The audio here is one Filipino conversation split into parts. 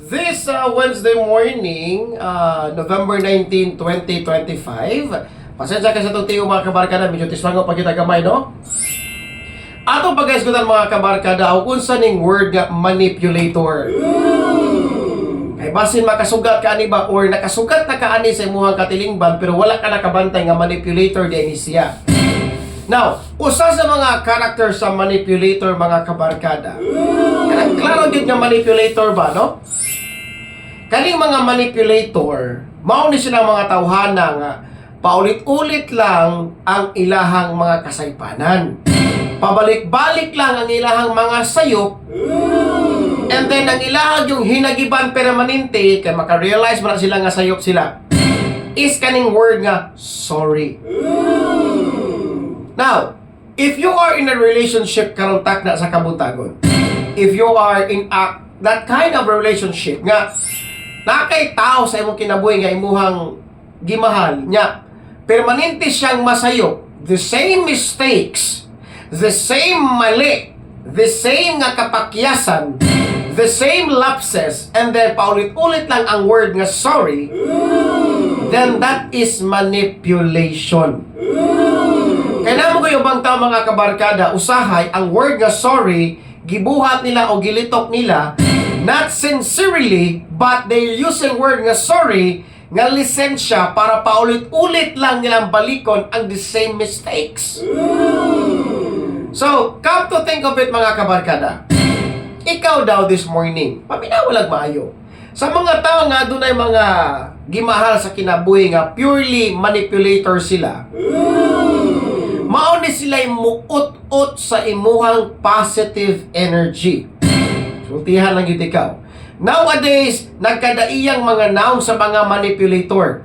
This Wednesday morning, November 19, 2025. Pasensya ka sa itong tiyo mga kabarkada, medyo tiswango pa kita gamay, no? Atong pag-esgutan mga kabarkada, o unsa ning word nga manipulator. Kay basin makasugat ka ani ba or nakasugat na ka ani sa imuhang katilingban pero wala ka nakabantay nga manipulator di siya. Now, usa sa mga character sa manipulator mga kabarkada. Kanang klaro gyud nga manipulator ba, no? Kaning mga manipulator, mao ni silang mga tawhana nga paulit-ulit lang ang ilahang mga kasaypanan. Pabalik-balik lang ang ilahang mga sayop. And then, ang ilahang yung hinagiban permanente, kaya makarealize mo na sila nga sayop sila, is kaning word nga, sorry. Now, if you are in a relationship karong takna sa kabutagon, if you are in that kind of relationship nga, nakay tao sa imong kinabuhi nga imuhang gimahal nya, permanente siyang masayop, the same mistakes, the same mali, the same nga kapakyasan, the same lapses, and then paulit-ulit lang ang word nga sorry, then that is manipulation. Kaya namo kayo bang tao mga kabarkada, usahay ang word nga sorry, gibuhat nila o gilitok nila, not sincerely, but they're using word nga sorry, nga lisensya para paulit-ulit lang nilang balikon ang the same mistakes. So, come to think of it mga kabarkada, ikaw daw this morning, paminawalag maayo. Sa mga tao nga doon ay mga gimahal sa kinabuhi nga purely manipulator sila, mauni sila'y muot-ot sa imuhang positive energy. Sultihan lang yun ikaw. Nowadays, nagkadaiyang mga noun sa mga manipulator.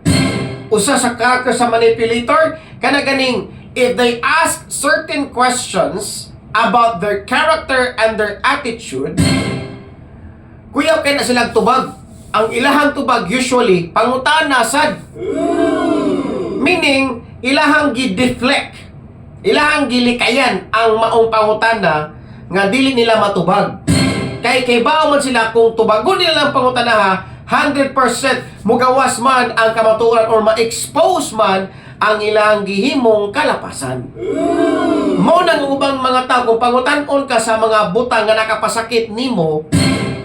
Usa sa character sa manipulator, kanaganing, if they ask certain questions about their character and their attitude, kuyaw kaya na silang tubag. Ang ilahang tubag usually, pangutaan na sad. Meaning, ilahang gi-deflect. Ilahang gilikayan ang maong pangutana nga dili nila matubag. Kay bao man sila kung tubagon nila lang pangutana ha, 100% mugawas man ang kamatuoran or ma-expose man ang ilang gihimong kalapasan. Mo nang ubang mga tao kung pangutan-on ka sa mga butang nga nakapasakit nimo,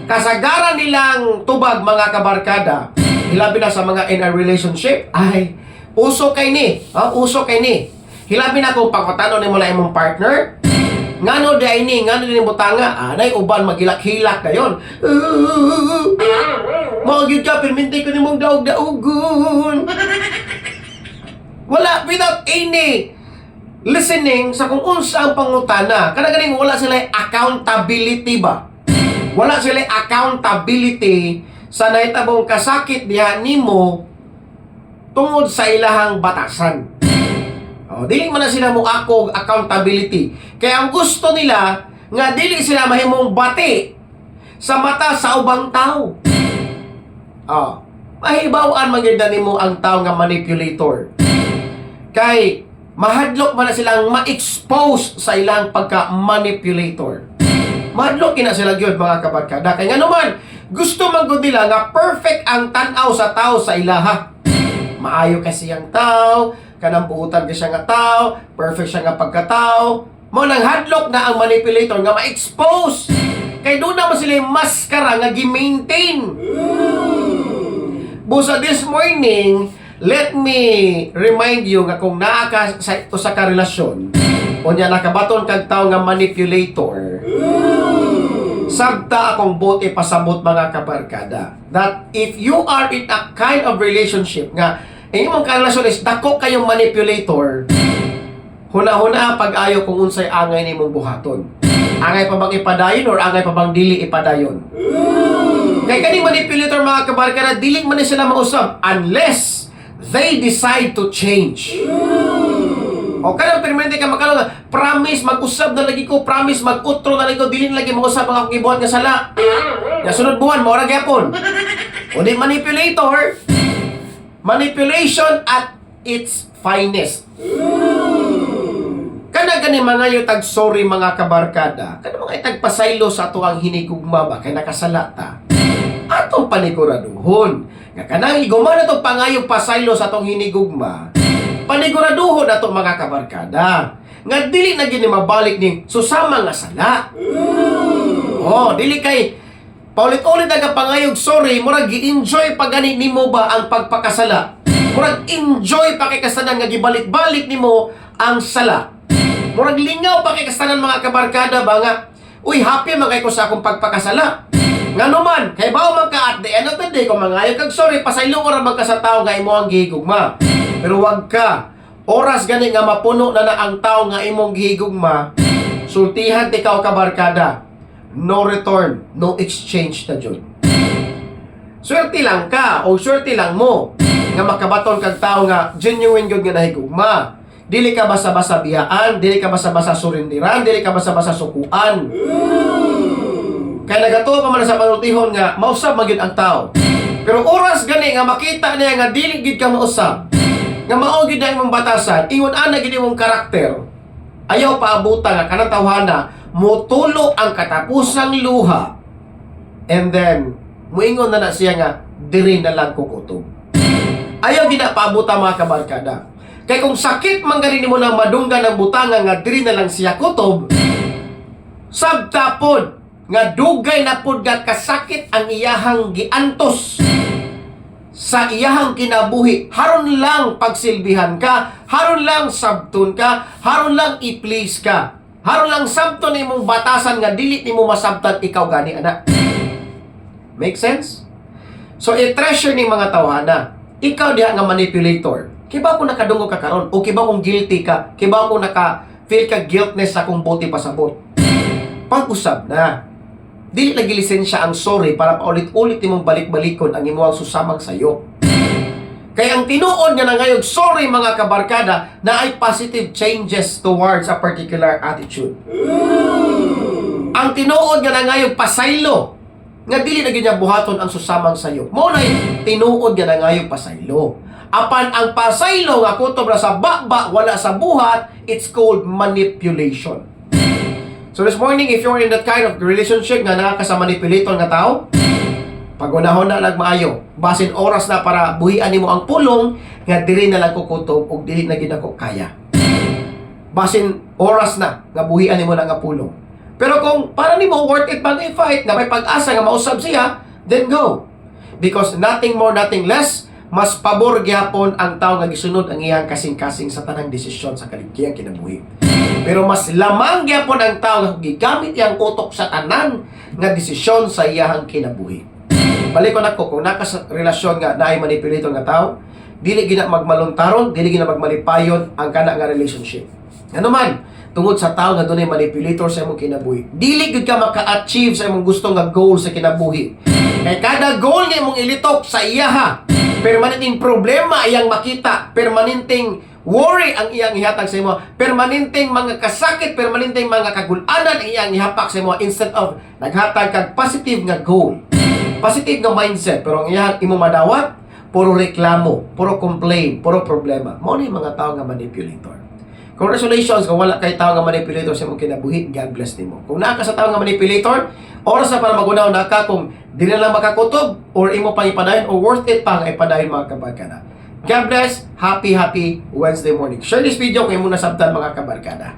kasagaran nilang tubag mga kabarkada, hilabi na sa mga in a relationship, ay uso kay ni, uso kay ni. Hilabi na kung pangkutanon nimo lang imong partner, ngano di ay ni, ngano din butanga, anay uban magilak-hilak dayon. Magyud ka, perminti ko nimong daog-daogon. Wala, without any listening sa kung unsa ang pangutana. Kanaganing wala sila accountability ba? Wala sila accountability sa nahitabong kasakit diha nimo tungod sa ilahang batasan. Dili man na sila mo ako accountability. Kaya ang gusto nila nga dili sila mahimong bati sa mata sa ubang tao. Mahibaw-an man gyud nimo ang tao nga manipulator. Kay mahadlok man na silang ma-expose sa ilang pagka-manipulator. Mahadlok kina sila gyud mga kabarkada. Kay ngano man gusto man gud nila nga perfect ang tan-aw sa tao sa ilaha. Maayo kasi ang tao, kanang buutan ka siya nga tao, perfect siya nga pagkatao. Mo nang hadlok na ang manipulator nga ma-expose. Kay doon naman sila yung maskara nga gi-maintain. Busa this morning, let me remind you nga kung naa ka sa karelasyon, o niya nakabaton kag tao nga manipulator, sabta akong bote pasabot mga kabarkada, that if you are in a kind of relationship nga, imong karelasyon is dako kayong manipulator, huna-huna pag-ayo kung unsay angay nimong buhaton. Angay pa bang ipadayon or angay pa bang dili ipadayon? Kay kaning manipulator mga kabarkada, dili man sila mausab unless they decide to change. O kanang permanente ka makalong, promise mag-usab na lagi ko, promise mag-utro na lagi ko, dili na lagi mag-usab ang akong gibuhat nga sala. Nga sunod buwan, maura gyapon. O di manipulator, manipulation at its finest. Kana gani mga yung tag-sorry mga kabarkada, kana mga itagpasaylo sa ato ang hinigugma ba, kay nakasalata. At atong paniguraduhon nga kanang iguma na itong pangayong pasaylo sa atong hinigugma, paniguraduhon na itong mga kabarkada nga dili na gini mabalik ni susama nga sala. Dili kay paulit-ulit na pangayog sorry, murag gi-enjoy pa gani nimo ba ang pagpakasala? Murag enjoy pa kay kasanan nga gibalik-balik nimo ang sala. Murag lingaw pa kay kasanan mga kabarkada ba nga, uy, happy man kay ko sa akong pagpakasala. Nga naman, kay bao man ka at the end of the day, kung mangayog kag sorry, pasaylo ra man ka sa tao nga imo ang gihigugma. Pero wag ka, oras gani nga mapuno na ang tao nga imong gihigugma, sultihan ikaw kabarkada, no return, no exchange na dyan. Swerte lang ka, o swerte lang mo, nga makabaton kag tao nga genuine yun nga nahigugma. Dili ka basa-basa biyaan, dili ka basa-basa surindiran, dili ka basa-basa sukuan. Kaya nagatuwa pa man sa panultihon nga mausab man gyud ang tao. Pero oras gani nga makita niya nga dili gid ka mausab, nga mao gid ang imong batasan, ingon ana gid imong karakter. Ayaw paabutan nga kanang tawhana motulo ang katapusang luha. And then muingon na siya nga diri na lang kukutob. Ayaw gid na paabutan mga kabarkada. Kay kung sakit man gani nimo nang madunggan ang butangan nga diri na lang siya kutob, sabtapod nga dugay na pud nga kasakit ang iyahang giantos sa iyahang kinabuhi. Haron lang pagsilbihan ka, haron lang sabton ka, haron lang i-please ka, haron lang sabton imong batasan nga dili nimo masabtan ikaw gani ana. Make sense? So i-treasure ni mga tawhana. Ikaw diha nga manipulator. Kiba ko nakadungog ka karon o kiba kung guilty ka, kiba ko naka-feel ka guiltness sa kung buti pasabot. Pag-usab na. Dili lagi lisensya ang sorry para paulit-ulit nimong balik-balikon ang imuang susamang sayo. Kaya ang tinuod nga na ngayog sorry mga kabarkada na ay positive changes towards a particular attitude. Ang tinuod nga na ngayog pasaylo nga dili na ginya buhaton ang susamang sayo. Mao nay tinuod nga na ngayog pasaylo. Apan ang pasaylo nga kutob ra sa baba wala sa buhat, it's called manipulation. So this morning, if you're in that kind of relationship nga naa ka sa manipulator nga tao, pagunahon na lang maayo. Basin oras na para buhian nimo ang pulong nga diri na lang ko kutob ug dili na gid ako kaya. Basin oras na nga buhian nimo lang ang pulong. Pero kung para nimo worth it bang i-fight na may pag-asa nga mausab siya, then go. Because nothing more, nothing less, mas pabor gyapon ang tao nga gisunod ang iyang kasing-kasing sa tanang desisyon sa kaligayang kinabuhi. Pero mas lamang gyapon ang tao nga gigamit iyang utok sa tanan nga desisyon sa iyang kinabuhi. Balik ko nako kung naka sa relasyon nga naay manipulator nga tao, dili gina magmaluntaron, dili gina magmalipayon ang kana nga relationship. Ano man, tungod sa tao nga dunay manipulator sa imong kinabuhi, dili gid ka maka-achieve sa imong gusto nga goal sa kinabuhi. Kay kada goal nga imong ilitok sa iyaha, permanenteng problema iyang makita, permanenteng worry ang iyang ihatag sa imo, permanenteng mga kasakit, permanenteng mga kagulanan ang iyang ihapak sa imo instead of naghatag kag positive nga goal, positive nga mindset. Pero ang iyang imo madawat, puro reklamo, puro complain, puro problema. Mao ni mga tao nga manipulator. Congratulations kung wala kay tao nga manipulator sa imong kinabuhi, God bless nimo. Kung naa ka sa tao nga manipulator, oras na para magunaw na ka kung di na lang makakutob or imo pang ipadayon or worth it pa nga ipadayon mga kabarkada. God bless. Happy Wednesday morning. Share this video kung imo nasabtan mga kabarkada.